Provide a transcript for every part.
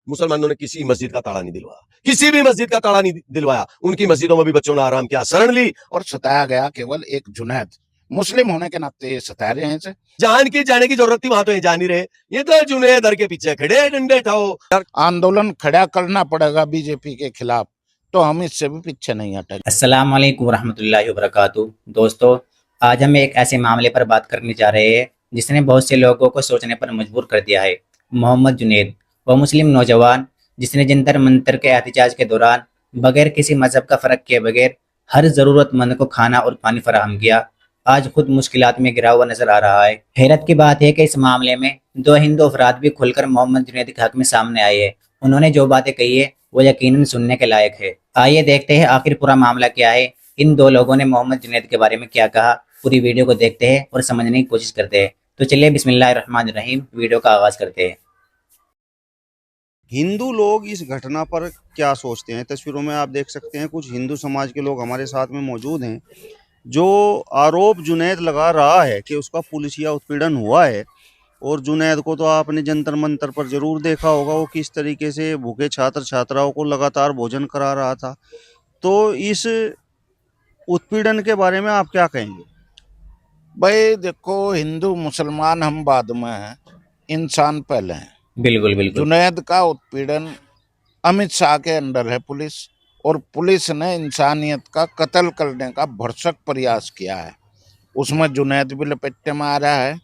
मुसलमानों ने किसी मस्जिद का ताला नहीं दिलवाया, किसी भी मस्जिद का ताला नहीं दिलवाया। उनकी मस्जिदों में भी बच्चों ने आराम किया, शरण ली और सताया गया केवल एक जुनैद। मुस्लिम होने के नाते ये सता रहे हैं इसे। जान की जाने की जरूरत थी, वहां तो ये जान ही रहे। ये तो जुनैद दर के पीछे खड़े, डंडे उठाओ। आंदोलन खड़ा करना पड़ेगा बीजेपी के खिलाफ, तो हम इससे भी पीछे नहीं हटेंगे। अस्सलाम वालेकुम वरहमतुल्लाहि वबरकातुहू। दोस्तों, आज हम एक ऐसे मामले पर बात करने जा रहे हैं जिसने बहुत से लोगों को सोचने पर मजबूर कर दिया है। मोहम्मद जुनैद, वह मुस्लिम नौजवान जिसने जंतर मंतर के एहतजाज के दौरान बगैर किसी मजहब का फ़र्क किए बगैर हर ज़रूरतमंद को खाना और पानी फराहम किया, आज खुद मुश्किलात में घिरा हुआ नजर आ रहा है। हैरत की बात है कि इस मामले में दो हिंदू अफराद भी खुलकर मोहम्मद जुनैद के हक में सामने आए हैं। उन्होंने जो बातें कही है वो यकीनन सुनने के लायक है। आइए देखते हैं आखिर पूरा मामला क्या है, इन दो लोगों ने मोहम्मद जुनैद के बारे में क्या कहा। पूरी वीडियो को देखते हैं और समझने की कोशिश करते हैं। तो चलिए बिस्मिल्लाहिर्रहमानिर्रहीम, वीडियो का आगाज करते हैं। हिंदू लोग इस घटना पर क्या सोचते हैं? तस्वीरों में आप देख सकते हैं कुछ हिंदू समाज के लोग हमारे साथ में मौजूद हैं। जो आरोप जुनैद लगा रहा है कि उसका पुलिसिया उत्पीड़न हुआ है, और जुनैद को तो आपने जंतर मंतर पर जरूर देखा होगा, वो किस तरीके से भूखे छात्र छात्राओं को लगातार भोजन करा रहा था। तो इस उत्पीड़न के बारे में आप क्या कहेंगे? भाई देखो, हिंदू मुसलमान हम बाद में हैं, इंसान पहले हैं। बिल्कुल बिल्कुल। जुनैद का उत्पीड़न अमित शाह के अंडर है पुलिस, और पुलिस ने इंसानियत का कत्ल करने का भरसक प्रयास किया है। उसमें जुनैद भी लपेटे में आ रहा है।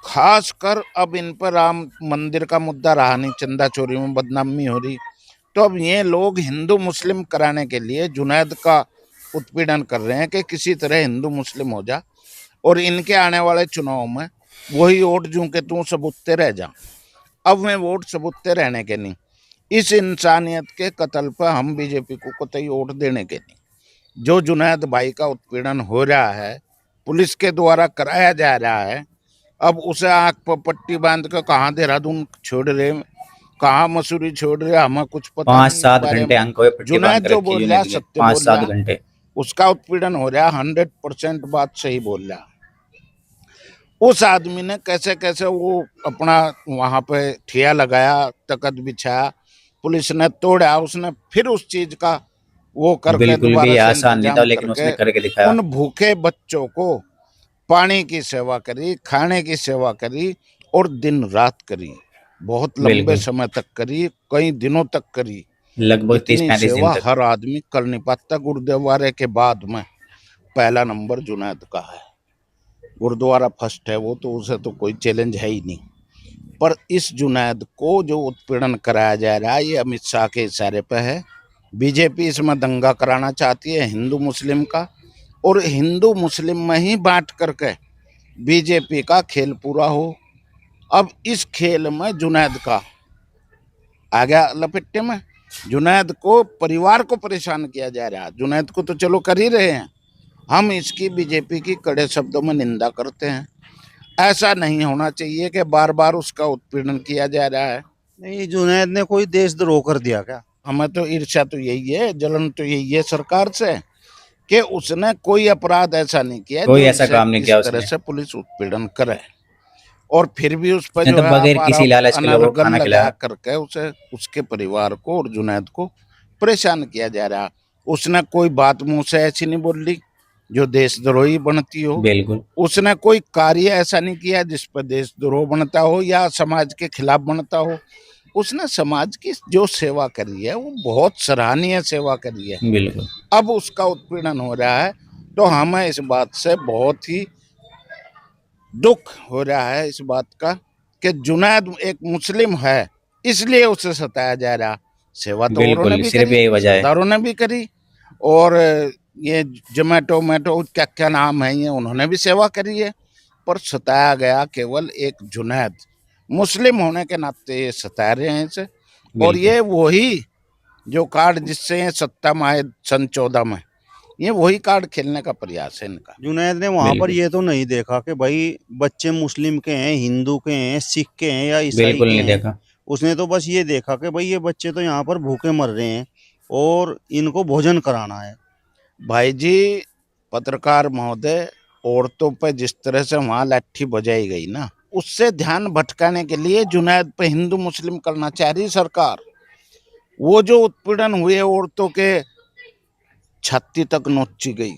खासकर अब इन पर राम मंदिर का मुद्दा रहा नहीं, चंदा चोरी में बदनामी हो रही, तो अब ये लोग हिंदू मुस्लिम कराने के लिए जुनैद का उत्पीड़न कर रहे हैं कि किसी तरह हिंदू मुस्लिम हो जा, और इनके आने वाले चुनाव में वही वोट जूं के तू सबूतते रह जा। अब मैं वोट सबूतते रहने के नहीं, इस इंसानियत के कत्ल पर हम बीजेपी को कतई वोट देने के नहीं। जो जुनैद भाई का उत्पीड़न हो रहा है, पुलिस के द्वारा कराया जा रहा है, अब उसे आंख पर पट्टी बांध कर कहाँ देहरादून छोड़ रहे, कहाँ मसूरी छोड़ रहे, हमें कुछ पता नहीं। 5-7 घंटे आंख पे पट्टी बांध जुनैद कर जो रखी बोल रहा है जुनैद ने, सत्य बोल 5-7 रहा, घंटे उसका उत्पीड़न हो रहा है, 100% बात सही बोल रहा। उस आदमी ने कैसे कैसे वो अपना वहां पे ठिया लगाया, तकत बिछाया, पुलिस ने तोड़ा, उसने फिर उस चीज का वो करके बिल्कुल भी दोबारा से आसान नहीं था, इंतजाम लेकिन उसने करके करके दिखाया। उन भूखे बच्चों को पानी की सेवा करी, खाने की सेवा करी, और दिन रात करी, बहुत लंबे बिल्कुल, समय तक करी, कई दिनों तक करी। लगभग इतनी 30-35 दिन सेवा तक। हर आदमी कर नहीं पाता। गुरुद्वारे के बाद में पहला नंबर जुनैद का है। गुरुद्वारा फर्स्ट है वो, तो उसे तो कोई चैलेंज है ही नहीं। पर इस जुनैद को जो उत्पीड़न कराया जा रहा है, ये अमित शाह के इशारे पे है। बीजेपी इसमें दंगा कराना चाहती है हिंदू मुस्लिम का, और हिंदू मुस्लिम में ही बांट करके बीजेपी का खेल पूरा हो। अब इस खेल में जुनैद का आ गया लपेटे में। जुनैद को, परिवार को परेशान किया जा रहा है। जुनैद को तो चलो कर ही रहे हैं, हम इसकी बीजेपी की कड़े शब्दों में निंदा करते हैं। ऐसा नहीं होना चाहिए कि बार बार उसका उत्पीड़न किया जा रहा है। नहीं, जुनैद ने कोई देशद्रोह कर दिया क्या? हमें तो ईर्ष्या तो यही है, जलन तो यही है सरकार से, कि उसने कोई अपराध ऐसा नहीं किया, कोई जो ऐसा काम नहीं किया इस तरह उसने। से पुलिस उत्पीड़न करे, और फिर भी उस पर नहीं जो तो है बगैर आप किसी लालच के लोगों को अनर्गल खाना लगा खिलाया। करके उसे, उसके परिवार को और जुनैद को परेशान किया जा रहा। उसने कोई बात मुंह से ऐसी नहीं बोल ली जो देशद्रोही बनती हो। बिल्कुल उसने कोई कार्य ऐसा नहीं किया जिस पर देशद्रोह बनता हो या समाज के खिलाफ बनता हो। उसने समाज की जो सेवा करी है वो बहुत सराहनीय सेवा करी है। बिल्कुल। अब उसका उत्पीड़न हो रहा है, तो हमें इस बात से बहुत ही दुख हो रहा है, इस बात का कि जुनैद एक मुस्लिम है इसलिए उसे सताया जा रहा। सेवा तो औरों ने बिल्कुल, भी सिर्फ करी, यही वजह है। सरदारों ने भी करी, और ये जोमेटो मेटो क्या क्या नाम है, ये उन्होंने भी सेवा करी है। पर सताया गया केवल एक जुनैद। मुस्लिम होने के नाते ये सता रहे हैं इसे, और ये वही जो कार्ड जिससे ये सत्ता में आए सन 14 में, ये वही कार्ड खेलने का प्रयास है इनका। जुनैद ने वहां पर ये तो नहीं देखा कि भाई बच्चे मुस्लिम के हैं, हिंदू के हैं, सिख के हैं या ईसाई बिल्कुल के नहीं हैं। देखा। उसने तो बस ये देखा कि भाई ये बच्चे तो यहाँ पर भूखे मर रहे हैं और इनको भोजन कराना है। भाई जी, पत्रकार महोदय, औरतों पे जिस तरह से वहां लाठी बजाई गई ना, उससे ध्यान भटकाने के लिए जुनैद पे हिंदू मुस्लिम करना चाह रही सरकार। वो जो उत्पीड़न हुए औरतों के छाती तक नोची गई,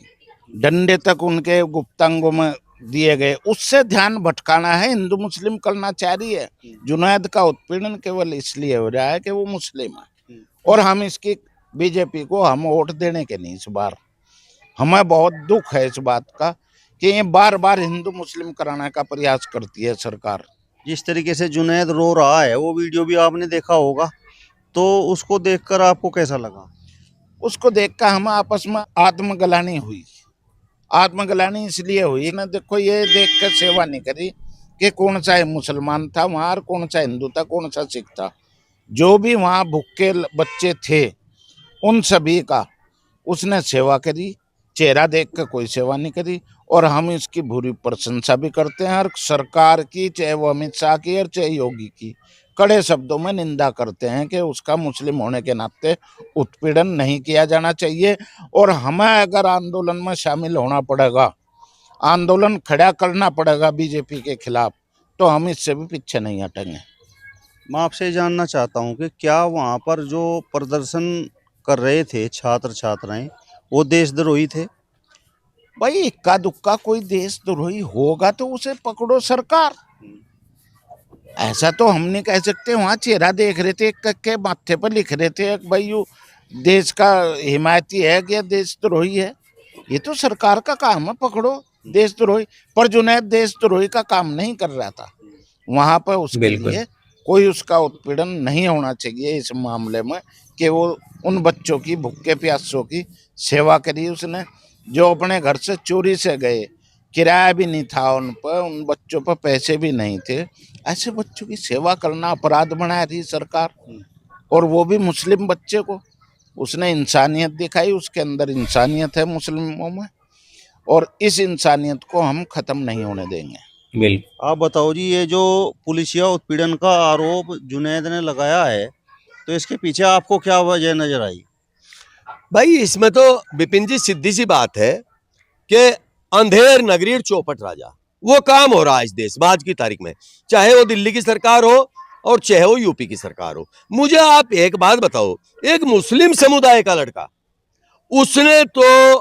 डंडे तक उनके गुप्तांगों में दिए गए, उससे ध्यान भटकाना है, हिंदू मुस्लिम करना चाह रही है। जुनैद का उत्पीड़न केवल इसलिए हो रहा है कि वो मुस्लिम है, और हम इसकी बीजेपी को हम वोट देने के नहीं इस बार। हमें बहुत दुख है इस बात का कि ये बार बार हिंदू मुस्लिम कराने का प्रयास करती है सरकार। जिस तरीके से जुनैद रो रहा है, वो वीडियो भी आपने देखा होगा, तो उसको देखकर आपको कैसा लगा? उसको देखकर हम आपस में आत्मग्लानि हुई। आत्मग्लानि इसलिए हुई ना, देखो ये देख कर सेवा नहीं करी कि कौन सा मुसलमान था वहाँ और कौन सा हिंदू था, कौन सा सिख था। जो भी वहाँ भूखे बच्चे थे उन सभी का उसने सेवा करी। चेहरा देख कर कोई सेवा नहीं करी, और हम इसकी पूरी प्रशंसा भी करते हैं। और सरकार की, चाहे वो अमित शाह की और चाहे योगी की, कड़े शब्दों में निंदा करते हैं कि उसका मुस्लिम होने के नाते उत्पीड़न नहीं किया जाना चाहिए। और हमें अगर आंदोलन में शामिल होना पड़ेगा, आंदोलन खड़ा करना पड़ेगा बीजेपी के खिलाफ, तो हम इससे भी पीछे नहीं हटेंगे। मैं आपसे जानना चाहता हूँ कि क्या वहाँ पर जो प्रदर्शन कर रहे थे छात्र छात्राएं, वो देशद्रोही थे? भाई इक्का दुक्का कोई देशद्रोही होगा तो उसे पकड़ो सरकार, ऐसा तो हम नहीं कह सकते। वहाँ चेहरा देख रहे थे, एक के माथे पर लिख रहे थे भाई यू देश का हिमायती है कि देशद्रोही है। ये तो सरकार का काम है, पकड़ो देशद्रोही। पर जुनैद देशद्रोही का काम नहीं कर रहा था वहाँ पर, उसके बिल्कुल। लिए कोई उसका उत्पीड़न नहीं होना चाहिए इस मामले में कि वो उन बच्चों की, भूखे प्यासों की सेवा करी उसने, जो अपने घर से चोरी से गए, किराया भी नहीं था उन पर, उन बच्चों पर पैसे भी नहीं थे। ऐसे बच्चों की सेवा करना अपराध बना रही सरकार, और वो भी मुस्लिम बच्चे को। उसने इंसानियत दिखाई, उसके अंदर इंसानियत है मुस्लिमों में, और इस इंसानियत को हम खत्म नहीं होने देंगे। बिल्कुल। आप बताओ जी, ये जो पुलिसिया उत्पीड़न का आरोप जुनैद ने लगाया है, तो इसके पीछे आपको क्या वजह नजर आई? भाई इसमें तो विपिन जी सीधी सी बात है कि अंधेर नगरीर चौपट राजा, वो काम हो रहा है इस देश में आज की तारीख में, चाहे वो दिल्ली की सरकार हो और चाहे वो यूपी की सरकार हो। मुझे आप एक बात बताओ, एक मुस्लिम समुदाय का लड़का, उसने तो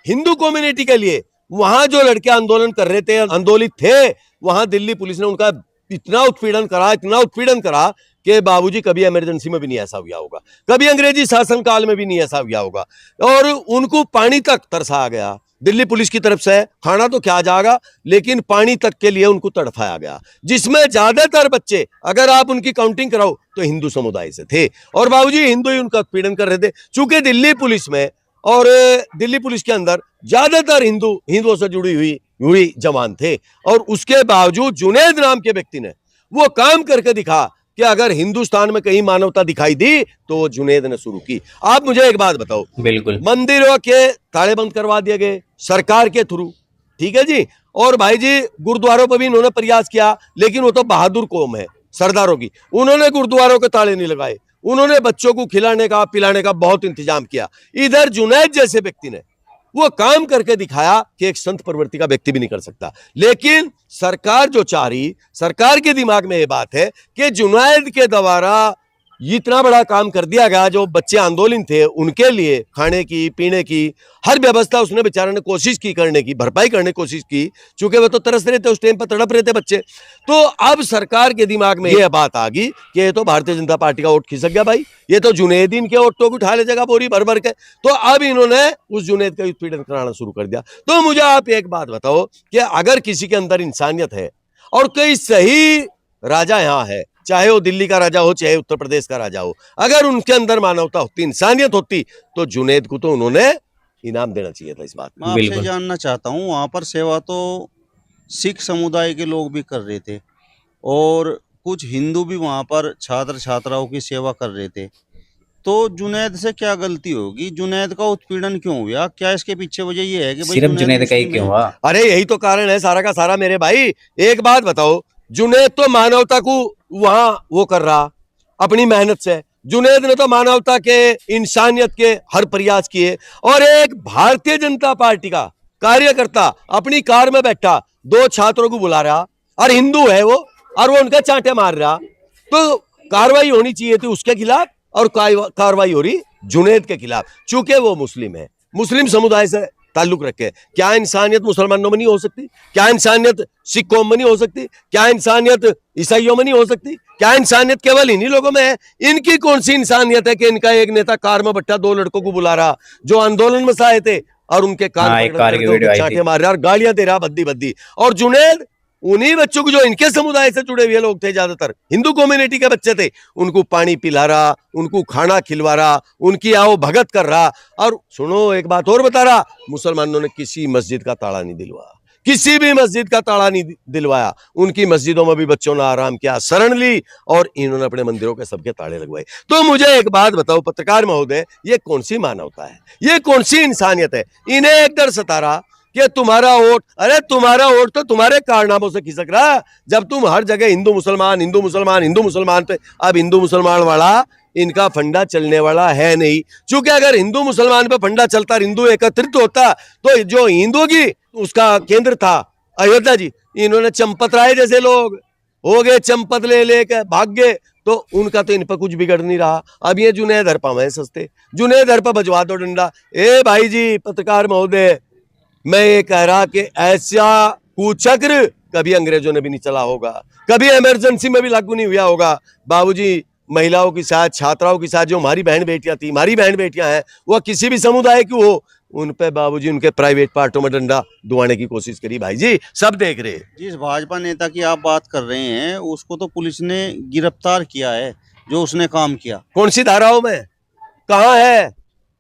हिंदू कम्युनिटी के लिए वहां जो लड़के आंदोलन कर रहे थे, आंदोलित थे, वहां दिल्ली पुलिस ने उनका इतना उत्पीड़न करा कि बाबूजी कभी इमरजेंसी में भी नहीं ऐसा हुआ होगा, कभी अंग्रेजी शासन काल में भी नहीं ऐसा हुआ होगा। और उनको पानी तक तरसाया गया दिल्ली पुलिस की तरफ से, खाना तो क्या जाएगा लेकिन पानी तक के लिए उनको तड़फाया गया, जिसमें ज्यादातर बच्चे अगर आप उनकी काउंटिंग कराओ तो हिंदू समुदाय से थे, और बाबूजी हिंदू ही उनका उत्पीड़न कर रहे थे। चूंकि दिल्ली पुलिस में और दिल्ली पुलिस के अंदर ज्यादातर हिंदुओं से जुड़ी हुई जवान थे, और उसके बावजूद जुनैद नाम के व्यक्ति ने वो काम करके दिखा कि अगर हिंदुस्तान में कहीं मानवता दिखाई दी तो वो जुनैद ने शुरू की। आप मुझे एक बात बताओ, बिल्कुल। मंदिरों के ताले बंद करवा दिए गए सरकार के थ्रू, ठीक है जी, और भाई जी गुरुद्वारों पर भी इन्होंने प्रयास किया, लेकिन वो तो बहादुर कौम है सरदारों की, उन्होंने गुरुद्वारों के ताले नहीं लगाए, उन्होंने बच्चों को खिलाने का पिलाने का बहुत इंतजाम किया। इधर जुनैद जैसे व्यक्ति ने वो काम करके दिखाया कि एक संत प्रवृत्ति का व्यक्ति भी नहीं कर सकता। लेकिन सरकार जो चाह रही, सरकार के दिमाग में ये बात है कि जुनैद के द्वारा इतना बड़ा काम कर दिया गया, जो बच्चे आंदोलन थे उनके लिए खाने की पीने की हर व्यवस्था उसने बेचारे ने कोशिश की करने की, भरपाई करने की कोशिश की, चूंकि वो तो तरस रहे थे उस टाइम पर, तड़प रहे थे बच्चे। तो अब सरकार के दिमाग में यह बात आ गई कि ये तो भारतीय जनता पार्टी का वोट खिसक गया भाई, ये तो जुनैदीन के वोटों को उठा ले जाएगा बोरी भर भर के, तो अब इन्होंने उस जुनैद का उत्पीड़न कराना शुरू कर दिया। तो मुझे आप एक बात बताओ कि अगर किसी के अंदर इंसानियत है और कोई सही राजा यहाँ है, चाहे वो दिल्ली का राजा हो चाहे उत्तर प्रदेश का राजा हो, अगर उनके अंदर मानवता होती, इंसानियत होती, तो जुनैद को तो उन्होंने इनाम देना चाहिए था इस बात में। मैं आपसे जानना चाहता हूँ, वहाँ पर सेवा तो सिख समुदाय के लोग भी कर रहे थे और कुछ हिंदू भी वहाँ पर छात्र छात्राओं की सेवा कर रहे थे, तो जुनैद से क्या गलती होगी? जुनैद का उत्पीड़न क्यों हुआ? क्या इसके पीछे वजह ये है कि भाई सिर्फ जुनैद का ही क्यों हुआ? अरे यही तो कारण है सारा का सारा मेरे भाई। एक बात बताओ, जुनैद तो मानवता को वहां वो कर रहा अपनी मेहनत से, जुनैद ने तो मानवता के, इंसानियत के हर प्रयास किए, और एक भारतीय जनता पार्टी का कार्यकर्ता अपनी कार में बैठा 2 छात्रों को बुला रहा, और हिंदू है वो, और वो उनका चांटे मार रहा, तो कार्रवाई होनी चाहिए थी उसके खिलाफ, और कार्रवाई हो रही जुनैद के खिलाफ, चूंकि वो मुस्लिम है, मुस्लिम समुदाय से ताल्लुक रखे। क्या इंसानियत मुसलमानों में नहीं हो सकती? क्या इंसानियत सिख कौम में नहीं हो सकती? क्या इंसानियत ईसाइयों में नहीं हो सकती? क्या इंसानियत केवल इन्हीं लोगों में है? इनकी कौन सी इंसानियत है कि इनका एक नेता कार में बट्टा 2 लड़कों को बुला रहा जो आंदोलन में से आए थे, और उनके एक कार की वीडियो आई थी, चांटे मार रहा और गालियां दे रहा बद्दी बद्दी। और जुनैद उन्हीं बच्चों को जो इनके समुदाय से जुड़े हुए लोग थे, ज्यादातर हिंदू कम्युनिटी के बच्चे थे, उनको पानी पिला रहा, उनको खाना खिलवा रहा, उनकी आओ भगत कर रहा। और सुनो एक बात और बता रहा, मुसलमानों ने किसी मस्जिद का ताला नहीं दिलवाया, किसी भी मस्जिद का ताला नहीं दिलवाया। उनकी मस्जिदों में भी बच्चों ने आराम किया, शरण ली, और इन्होंने अपने मंदिरों के सबके ताले लगवाए। तो मुझे एक बात बताओ पत्रकार महोदय, ये कौन सी मानवता है? ये कौन सी इंसानियत है? इन्हें एक डर सता रहा कि तुम्हारा वोट, अरे तुम्हारा वोट तो तुम्हारे कारनामों से खिसक रहा, जब तुम हर जगह हिंदू मुसलमान हिंदू मुसलमान हिंदू मुसलमान पे। अब हिंदू मुसलमान वाला इनका फंडा चलने वाला है नहीं, क्योंकि अगर हिंदू मुसलमान पे फंडा चलता, हिंदू एकत्रित होता, तो जो हिंदू की उसका केंद्र था अयोध्या जी, इन्होंने चंपत राय जैसे लोग हो गए, चंपत ले लेकर भाग गए, तो उनका तो इन पर कुछ बिगड़ नहीं रहा। अब ये जुनैद हरपा में सस्ते, जुनैद हरपा बजवा दो डंडा। ए भाई जी पत्रकार महोदय, मैं ये कह रहा कि ऐसा कुचक्र कभी अंग्रेजों ने भी नहीं चला होगा, कभी इमरजेंसी में भी लागू नहीं हुआ होगा। बाबूजी महिलाओं के साथ, छात्राओं के साथ जो हमारी बहन बेटियां थी, हमारी बहन बेटियां हैं, वो किसी भी समुदाय की हो, उन पे बाबूजी उनके प्राइवेट पार्टों में डंडा दुआने की कोशिश करी। भाई जी सब देख रहे हैं। जिस भाजपा नेता की आप बात कर रहे हैं उसको तो पुलिस ने गिरफ्तार किया है, जो उसने काम किया। कौन सी धाराओं में? कहाँ है?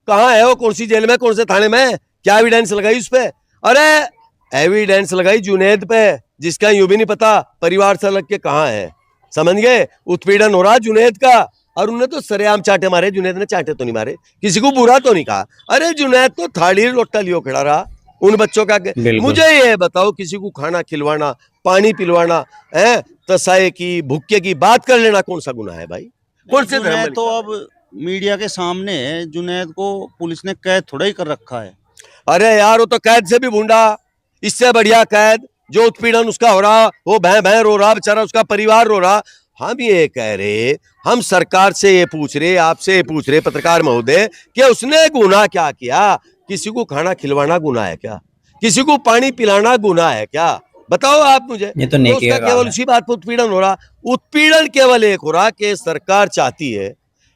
कहाँ है वो? कौन सी जेल में, कौन से थाने में? क्या एविडेंस लगाई उस पे? अरे एविडेंस लगाई जुनैद पे, जिसका यूं भी नहीं पता परिवार से अलग के कहाँ है। समझ गए? उत्पीड़न हो रहा जुनैद का, और उन्होंने तो सरेआम चाटे मारे। जुनैद ने चाटे तो नहीं मारे, किसी को बुरा तो नहीं कहा। अरे जुनैद तो थाली लोटा लियो खड़ा रहा उन बच्चों का। मुझे ये बताओ, किसी को खाना खिलवाना, पानी पिलवाना है, तसाए की भुक्के की बात कर लेना कौन सा गुनाह है भाई? कौन से धर्म में? तो अब मीडिया के सामने है, जुनैद को पुलिस ने कैद थोड़ा ही कर रखा है। अरे यार वो तो कैद से भी भूंडा, इससे बढ़िया कैद जो उत्पीड़न उसका हो रहा, वो भैं रो रहा बेचारा, उसका परिवार रो रहा। हम ये कह रहे, हम सरकार से ये पूछ रहे, आपसे ये पूछ रहे पत्रकार महोदय, कि उसने गुनाह क्या किया? किसी को खाना खिलवाना गुनाह है क्या? किसी को पानी पिलाना गुनाह है क्या? बताओ आप मुझे। ये तो नेकी का केवल उसी बात पर उत्पीड़न हो रहा। उत्पीड़न केवल एक हो रहा कि सरकार चाहती है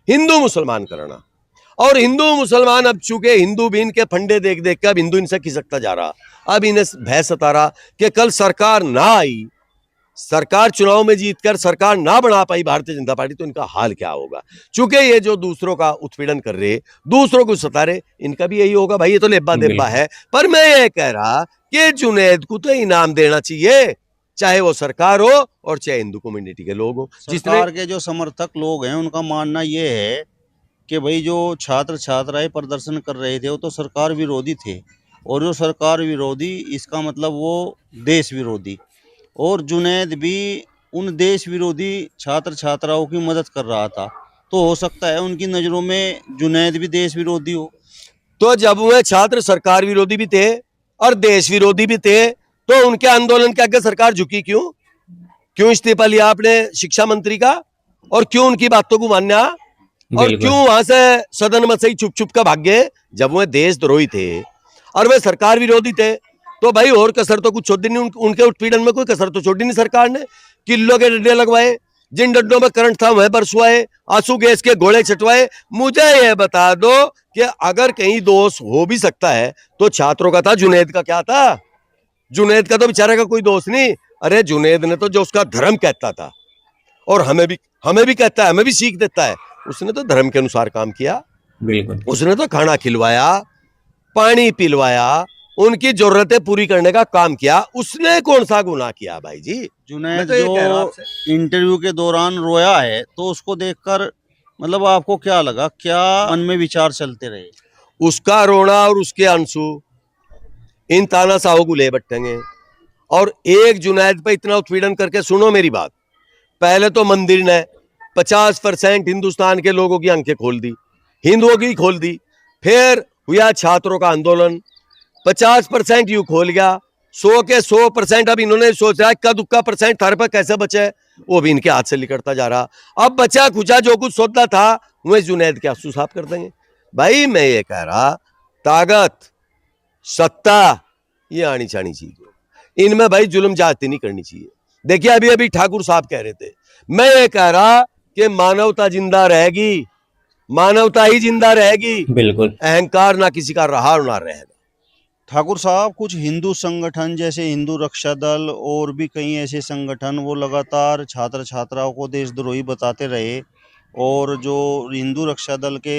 हिंदू मुसलमान करना, और हिंदू मुसलमान अब चूंकि हिंदू भी इनके फंडे देख देख कर अब हिंदू इनसे खिसकता जा रहा। अब इन्हें भय सता रहा कि कल सरकार ना आई, सरकार चुनाव में जीतकर सरकार ना बना पाई भारतीय जनता पार्टी, तो इनका हाल क्या होगा। चूंकि ये जो दूसरों का उत्पीड़न कर रहे, दूसरों को सता रहे, इनका भी यही होगा भाई। ये तो लेब्बा देब्बा है। पर मैं ये कह रहा कि जुनैद को तो इनाम देना चाहिए, चाहे वो सरकार हो और चाहे हिंदू कम्युनिटी के लोग हो। सरकार के जो समर्थक लोग हैं उनका मानना ये है कि भाई जो छात्र छात्राएं प्रदर्शन कर रहे थे वो तो सरकार विरोधी थे, और जो सरकार विरोधी इसका मतलब वो देश विरोधी, और जुनैद भी उन देश विरोधी छात्र छात्राओं की मदद कर रहा था। तो हो सकता है उनकी नज़रों में जुनैद भी देश विरोधी हो। तो जब वह छात्र सरकार विरोधी भी थे और देश विरोधी भी थे, तो उनके आंदोलन के आगे सरकार झुकी क्यों? क्यों इस्तीफा लिया आपने शिक्षा मंत्री का, और क्यों उनकी बातों को मानना, और क्यों वहां से सदन में से ही चुप चुप का भाग गए? जब वह देशद्रोही थे और वे सरकार विरोधी थे, तो भाई और कसर तो कुछ छोड़ी नहीं। उनके उत्पीड़न में कोई कसर तो छोड़ी नहीं सरकार ने। किलो के डंडे लगवाए, जिन डंडों में करंट था वह बरसवाए, आंसू गैस के गोले छटवाए। मुझे यह बता दो कि अगर कहीं दोष हो भी सकता है तो छात्रों का था, जुनैद का क्या था? जुनैद का तो बेचारे का कोई दोष नहीं। अरे जुनैद ने तो जो उसका धर्म कहता था, और हमें भी कहता है, हमें भी सीख देता है, उसने तो धर्म के अनुसार काम किया। बिल्कुल, उसने तो खाना खिलवाया, पानी पिलवाया, उनकी जरूरतें पूरी करने का काम किया। उसने कौन सा गुनाह किया भाई जी? जुनैद जो इंटरव्यू के दौरान रोया है, तो उसको देखकर मतलब आपको क्या लगा, क्या मन में विचार चलते रहे? उसका रोना और उसके आंसू इन तानाशाहों को ले बैठेंगे। और एक जुनैद पे इतना उत्पीड़न करके, सुनो मेरी बात, पहले तो मंदिर ने 50% हिंदुस्तान के लोगों की आंखें खोल दी, हिंदुओं की खोल दी। फिर हुआ छात्रों का आंदोलन, 50% यूं खोल गया, 100 के 100% अब इन्होंने सोचा इक्का दुक्का परसेंट थारे पर कैसे बचे है, वो भी इनके हाथ से निकलता जा रहा। अब बचा कुचा जो कुछ सौदा था वह जुनैद के आंसू साफ कर देंगे। भाई मैं ये कह रहा, ताकत सत्ता ये आनी चाहिए चीज है, इनमें भाई जुल्म जाती नहीं करनी चाहिए। देखिए अभी अभी ठाकुर साहब कह रहे थे, मैं ये कह रहा कि मानवता जिंदा रहेगी, मानवता ही जिंदा रहेगी, बिल्कुल। अहंकार ना किसी का रहा और ना रहेगा। ठाकुर साहब, कुछ हिंदू संगठन जैसे हिंदू रक्षा दल और भी कई ऐसे संगठन वो लगातार छात्र छात्राओं को देशद्रोही बताते रहे, और जो हिंदू रक्षा दल के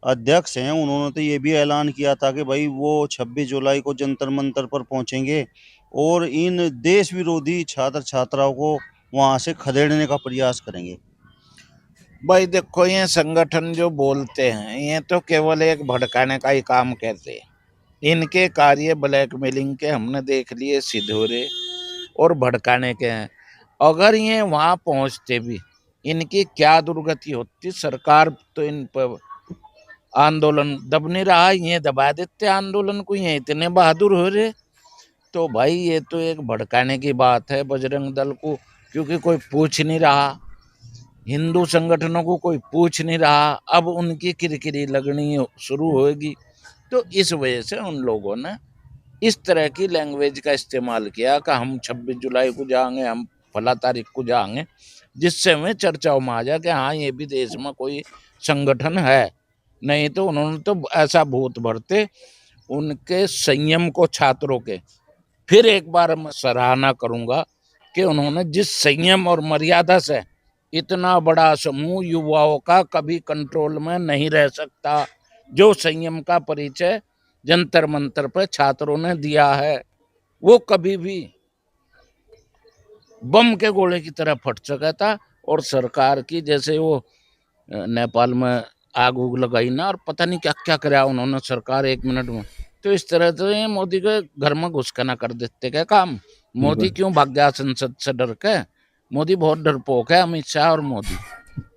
अध्यक्ष हैं उन्होंने तो ये भी ऐलान किया था कि भाई वो 26 जुलाई को जंतर मंतर पर पहुंचेंगे और इन देश विरोधी छात्र छात्राओं को वहां से खदेड़ने का प्रयास करेंगे। भाई देखो, ये संगठन जो बोलते हैं ये तो केवल एक भड़काने का ही काम करते हैं। इनके कार्य ब्लैकमेलिंग के हमने देख लिए, सिधोरे और भड़काने के हैं। अगर ये वहां पहुंचते भी इनकी क्या दुर्गति होती। सरकार तो इन पर आंदोलन दब नहीं रहा, ये दबा देते आंदोलन को, ये इतने बहादुर हो रहे। तो भाई ये तो एक भड़काने की बात है बजरंग दल को, क्योंकि कोई पूछ नहीं रहा, हिंदू संगठनों को कोई पूछ नहीं रहा। अब उनकी किरकिरी लगनी शुरू होगी, तो इस वजह से उन लोगों ने इस तरह की लैंग्वेज का इस्तेमाल किया कि हम 26 जुलाई को जाएंगे, हम फला तारीख को जाएंगे, जिससे हमें चर्चाओं में आ जाए कि हाँ ये भी देश में कोई संगठन है। नहीं तो उन्होंने तो ऐसा भूत भरते उनके संयम को, छात्रों के। फिर एक बार मैं सराहना करूंगा कि उन्होंने जिस संयम और मर्यादा से इतना बड़ा समूह युवाओं का कभी कंट्रोल में नहीं रह सकता, जो संयम का परिचय जंतर मंतर पर छात्रों ने दिया है, वो कभी भी बम के गोले की तरह फट सका था। और सरकार की जैसे वो नेपाल में आग उग लगाई ना, और पता नहीं क्या क्या कराया उन्होंने सरकार 1 मिनट में, तो इस तरह से मोदी के घर में घुस के ना कर देते क्या काम। मोदी क्यों भाग गया संसद से डर के? मोदी बहुत डरपोक है, अमित शाह और मोदी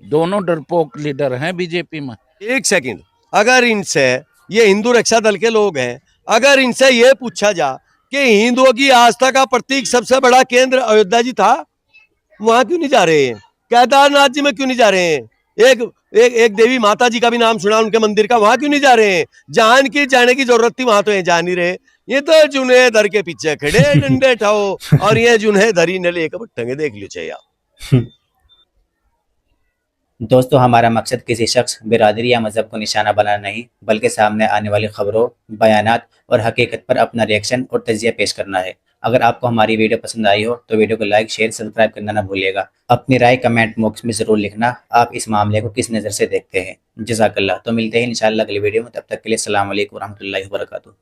दोनों डरपोक लीडर हैं बीजेपी में। एक सेकंड, अगर इनसे, ये हिंदू रक्षा दल के लोग हैं, अगर इनसे ये पूछा जा कि हिंदुओं की आस्था का प्रतीक सबसे बड़ा केंद्र अयोध्या जी था, वहां क्यों नहीं जा रहे हैं? केदारनाथ जी में क्यों नहीं जा रहे हैं? एक देवी माता जी का भी नाम सुना उनके मंदिर का, वहां क्यों नहीं जा रहे हैं? जहां इनकी जाने की जरूरत थी वहां तो ये जा नहीं रहे। ये तो जुनेदर के पीछे खड़े डंडे ठाओ, और ये जुनेदर ही ने लेकर बैठेंगे, देख लीजिए आप। दोस्तों, हमारा मकसद किसी शख्स, बिरादरी या मजहब को निशाना बनाना नहीं, बल्कि सामने आने वाली खबरों, बयानात और हकीकत पर अपना रिएक्शन और तजिया पेश करना है। अगर आपको हमारी वीडियो पसंद आई हो तो वीडियो को लाइक, शेयर, सब्सक्राइब करना ना भूलिएगा। अपनी राय कमेंट बॉक्स में ज़रूर लिखना, आप इस मामले को किस नज़र से देखते हैं। जज़ाकल्लाह। तो मिलते हैं इंशाअल्लाह अगली वीडियो में, तब तक के लिए अस्सलाम वालेकुम रहमतुल्लाहि व बरकातुहू।